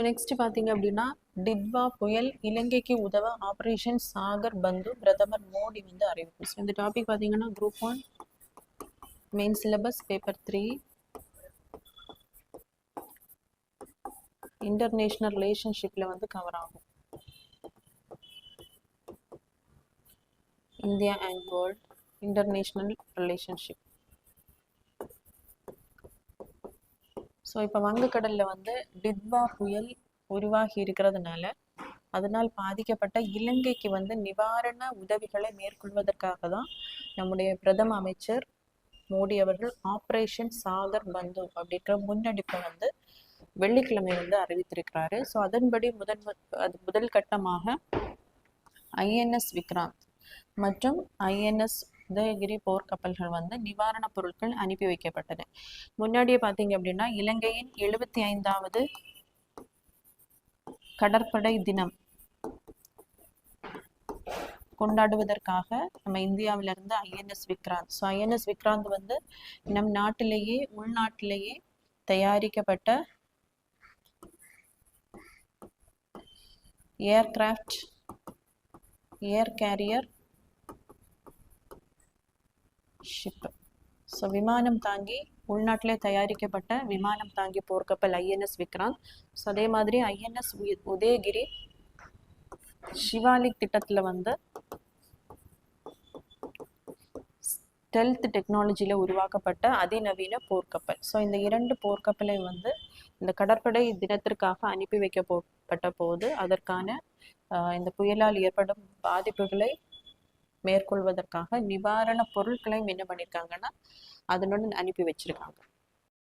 Next பார்த்தீங்க அப்படின்னா டிட்வா புயல் இலங்கைக்கு உதவ ஆபரேஷன் சாகர் பந்து பிரதமர் மோடி வந்து அறிவிப்பு. ஸோ இந்த டாபிக் பார்த்தீங்கன்னா group 1 main syllabus paper 3 international ரிலேஷன்ஷிப்பில் வந்து கவர் ஆகும். India and world international relationship. So இப்போ வங்கக்கடலில் வந்து டிட்வா புயல் உருவாகி இருக்கிறதுனால அதனால் பாதிக்கப்பட்ட இலங்கைக்கு வந்து நிவாரண உதவிகளை மேற்கொள்வதற்காக தான் நம்முடைய பிரதம அமைச்சர் மோடி அவர்கள் ஆப்ரேஷன் சாகர் பந்து அப்படின்ற முன்னெடுப்பை வந்து வெள்ளிக்கிழமை வந்து அறிவித்திருக்கிறாரு. ஸோ அதன்படி முதல் கட்டமாக ஐஎன்எஸ் விக்ராந்த் மற்றும் ஐஎன்எஸ் உதயகிரி போர்க்கப்பல்கள் வந்து நிவாரணப் பொருட்கள் அனுப்பி வைக்கப்பட்டது. முன்னாடியே பார்த்தீங்க அப்படின்னா இலங்கையின் 75வது கடற்படை தினம் கொண்டாடுவதற்காக நம்ம இந்தியாவிலிருந்து INS Vikrant. So INS Vikrant வந்து நம் நாட்டிலேயே உள்நாட்டிலேயே தயாரிக்கப்பட்ட aircraft air carrier ship. So விமானம் தாங்கி உள்நாட்டிலே தயாரிக்கப்பட்ட விமானம் தாங்கி போர்க்கப்பல் ஐஎன்எஸ் விக்ராந்த். ஸோ அதே மாதிரி ஐஎன்எஸ் உதயகிரி ஷிவாலிக் திட்டத்தில் வந்து ஸ்டெல்த் டெக்னாலஜியில் உருவாக்கப்பட்ட அதிநவீன போர்க்கப்பல். ஸோ இந்த 2 போர்க்கப்பலை வந்து இந்த கடற்படை தினத்திற்காக அனுப்பி வைக்கப்பட்ட போது அதற்கான இந்த புயலால் ஏற்படும் பாதிப்புகளை மேற்கொள்வதற்காக நிவாரண பொருட்களையும் என்ன பண்ணியிருக்காங்கன்னா அதனுடன் அனுப்பி வச்சிருக்காங்க.